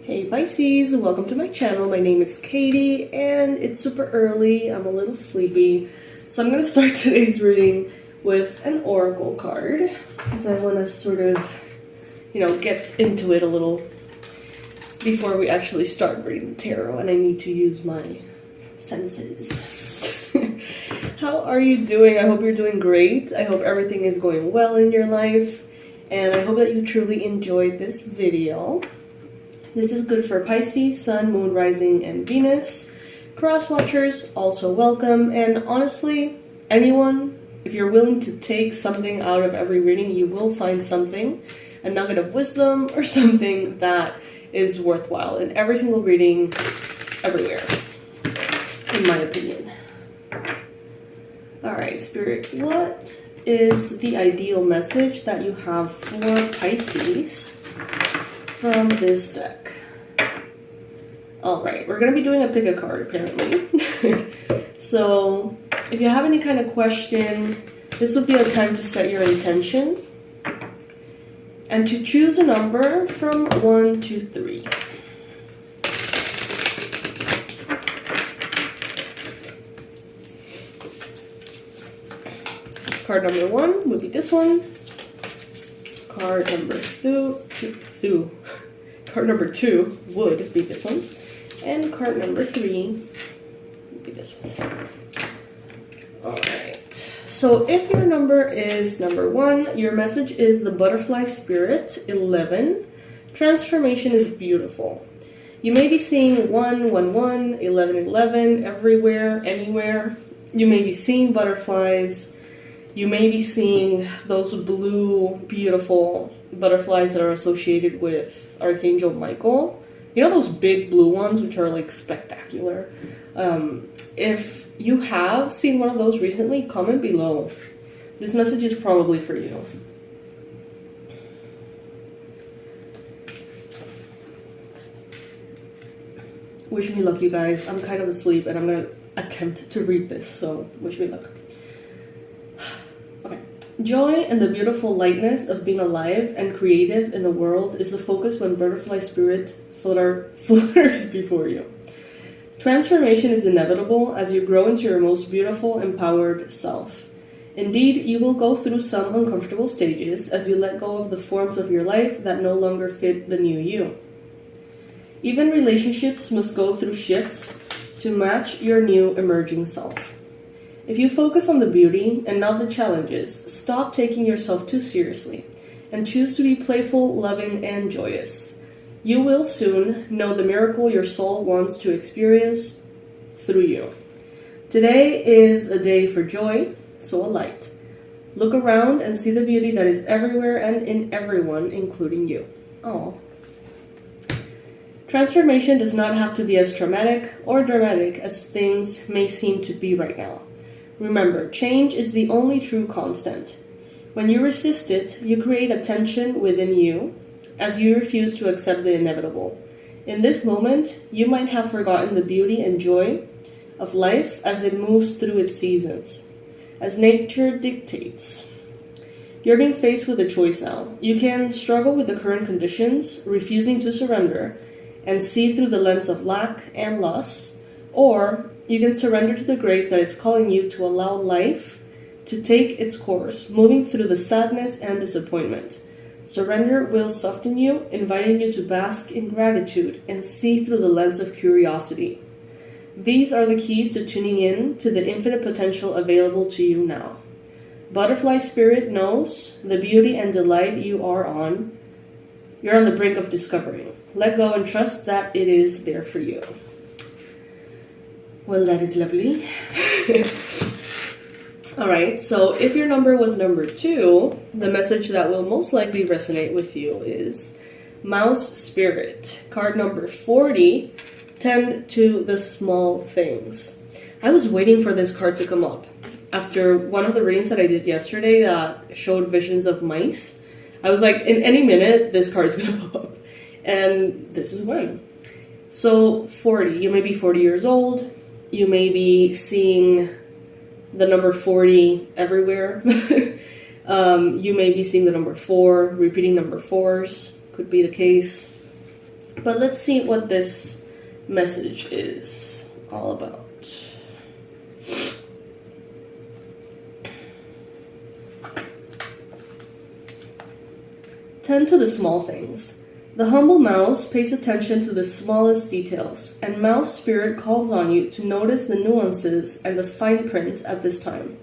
Hey Pisces, welcome to my channel. My name is Katie and it's super early. I'm a little sleepy. So I'm going to start today's reading with an oracle card because I want to sort of, get into it a little before we actually start reading the tarot, and I need to use my senses. How are you doing? I hope you're doing great. I hope everything is going well in your life, and I hope that you truly enjoyed this video. This is good for Pisces, Sun, Moon, Rising, and Venus. Cross watchers, also welcome. And honestly, anyone, if you're willing to take something out of every reading, you will find something, a nugget of wisdom or something that is worthwhile in every single reading, everywhere, in my opinion. Alright, Spirit, what is the ideal message that you have for Pisces from this deck? Alright, we're going to be doing a pick a card, apparently. So, if you have any kind of question, this would be a time to set your intention and to choose a number from 1 to 3. Card number 1 would be this one. Card number 2 would be this one. And card number 3 would be this one. Alright. So if your number is number 1, your message is the butterfly spirit 11. Transformation is beautiful. You may be seeing 1, 1, 1, 11, 11 everywhere, anywhere. You may be seeing butterflies. You may be seeing those blue, beautiful butterflies that are associated with Archangel Michael. You know those big blue ones, which are like spectacular? If you have seen one of those recently, comment below. This message is probably for you. Wish me luck, you guys. I'm kind of asleep and I'm going to attempt to read this, so wish me luck. Okay. Joy and the beautiful lightness of being alive and creative in the world is the focus when butterfly spirit flutters before you. Transformation is inevitable as you grow into your most beautiful, empowered self. Indeed, you will go through some uncomfortable stages as you let go of the forms of your life that no longer fit the new you. Even relationships must go through shifts to match your new emerging self. If you focus on the beauty and not the challenges, stop taking yourself too seriously and choose to be playful, loving, and joyous. You will soon know the miracle your soul wants to experience through you. Today is a day for joy, so alight. Look around and see the beauty that is everywhere and in everyone, including you. Oh. Transformation does not have to be as traumatic or dramatic as things may seem to be right now. Remember, change is the only true constant. When you resist it, you create a tension within you as you refuse to accept the inevitable. In this moment, you might have forgotten the beauty and joy of life as it moves through its seasons, as nature dictates. You're being faced with a choice now. You can struggle with the current conditions, refusing to surrender, and see through the lens of lack and loss, or you can surrender to the grace that is calling you to allow life to take its course, moving through the sadness and disappointment. Surrender will soften you, inviting you to bask in gratitude and see through the lens of curiosity. These are the keys to tuning in to the infinite potential available to you now. Butterfly spirit knows the beauty and delight you're on the brink of discovering. Let go and trust that it is there for you. Well, that is lovely. Alright, so if your number was number 2, the message that will most likely resonate with you is Mouse Spirit. Card number 40, Tend to the Small Things. I was waiting for this card to come up. After one of the readings that I did yesterday that showed visions of mice, I was like, in any minute, this card's gonna pop up. And this is when. So 40, you may be 40 years old. You may be seeing the number 40 everywhere. You may be seeing the number 4, repeating number 4s could be the case. But let's see what this message is all about. Tend to the small things. The humble mouse pays attention to the smallest details, and mouse spirit calls on you to notice the nuances and the fine print at this time.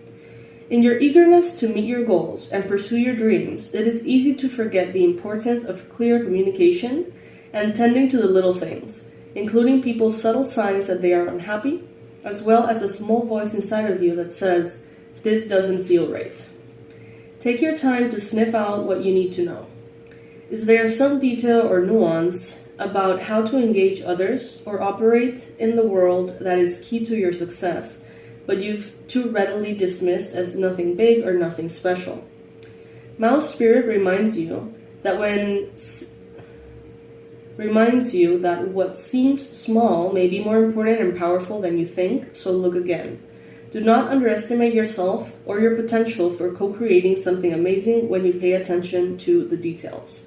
In your eagerness to meet your goals and pursue your dreams, it is easy to forget the importance of clear communication and tending to the little things, including people's subtle signs that they are unhappy, as well as the small voice inside of you that says, "This doesn't feel right." Take your time to sniff out what you need to know. Is there some detail or nuance about how to engage others or operate in the world that is key to your success, but you've too readily dismissed as nothing big or nothing special? Mouse spirit reminds you that what seems small may be more important and powerful than you think, so look again. Do not underestimate yourself or your potential for co-creating something amazing when you pay attention to the details.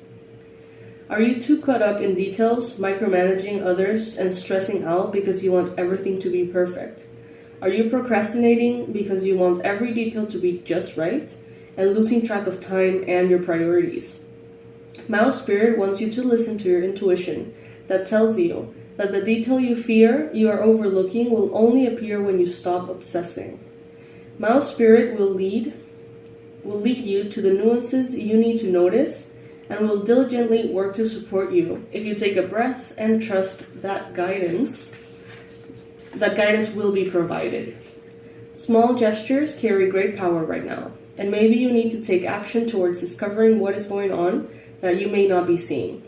Are you too caught up in details, micromanaging others, and stressing out because you want everything to be perfect? Are you procrastinating because you want every detail to be just right, and losing track of time and your priorities? Mouse spirit wants you to listen to your intuition that tells you that the detail you fear you are overlooking will only appear when you stop obsessing. Mouse spirit will lead you to the nuances you need to notice, and will diligently work to support you if you take a breath and trust that guidance will be provided. Small gestures carry great power right now, and maybe you need to take action towards discovering what is going on that you may not be seeing,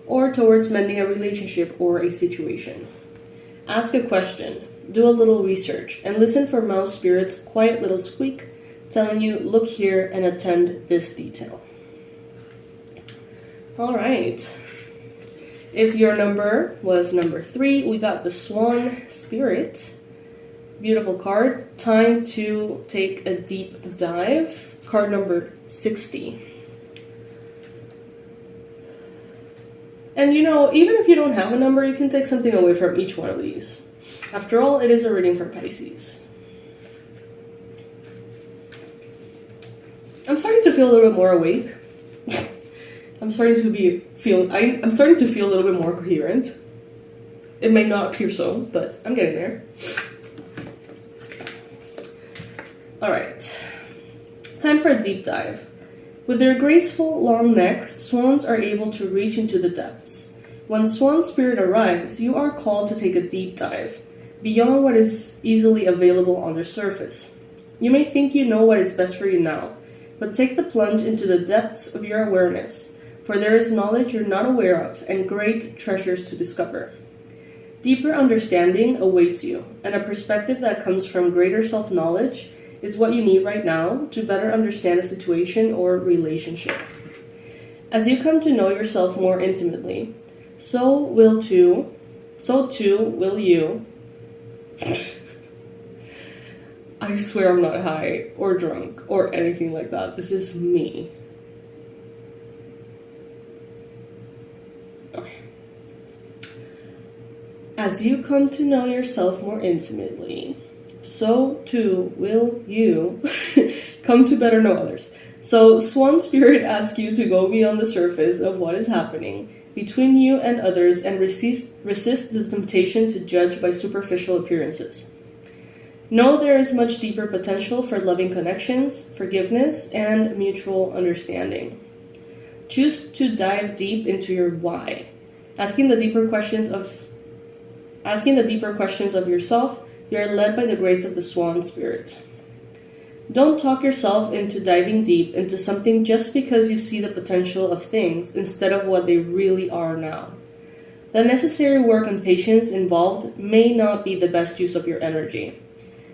or towards mending a relationship or a situation. Ask a question, do a little research, and listen for mouse spirit's quiet little squeak telling you, look here and attend this detail. All right. If your number was number 3, we got the Swan Spirit. Beautiful card. Time to take a deep dive. Card number 60. And even if you don't have a number, you can take something away from each one of these. After all, it is a reading for Pisces. I'm starting to feel a little bit more awake. I'm starting to feel a little bit more coherent. It may not appear so, but I'm getting there. All right, time for a deep dive. With their graceful long necks, swans are able to reach into the depths. When swan spirit arrives, you are called to take a deep dive, beyond what is easily available on the surface. You may think you know what is best for you now, but take the plunge into the depths of your awareness, for there is knowledge you're not aware of and great treasures to discover. Deeper understanding awaits you, and a perspective that comes from greater self-knowledge is what you need right now to better understand a situation or relationship. As you come to know yourself more intimately, so too will you. I swear I'm not high or drunk or anything like that. This is me. Okay. As you come to know yourself more intimately, so too will you come to better know others. So Swan Spirit asks you to go beyond the surface of what is happening between you and others and resist the temptation to judge by superficial appearances. Know there is much deeper potential for loving connections, forgiveness, and mutual understanding. Choose to dive deep into your why, asking the deeper questions of yourself. You are led by the grace of the Swan Spirit. Don't talk yourself into diving deep into something just because you see the potential of things instead of what they really are now. The necessary work and patience involved may not be the best use of your energy.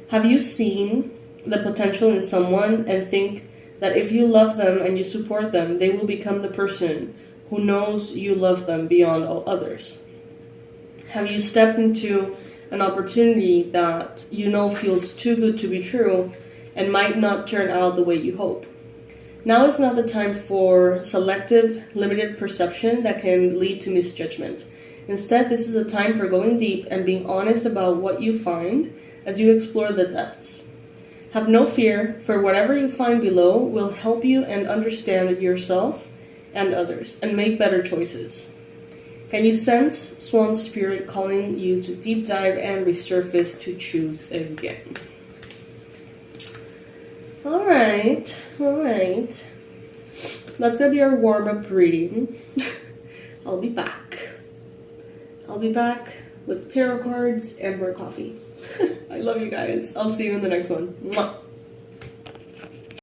Have you seen the potential in someone and think that if you love them and you support them, they will become the person who knows you love them beyond all others? Have you stepped into an opportunity that you know feels too good to be true and might not turn out the way you hope? Now is not the time for selective, limited perception that can lead to misjudgment. Instead, this is a time for going deep and being honest about what you find as you explore the depths. Have no fear, for whatever you find below will help you and understand yourself and others, and make better choices. Can you sense Swan Spirit calling you to deep dive and resurface to choose again? Alright. That's gonna be our warm-up reading. I'll be back with tarot cards and more coffee. I love you guys. I'll see you in the next one. Mwah.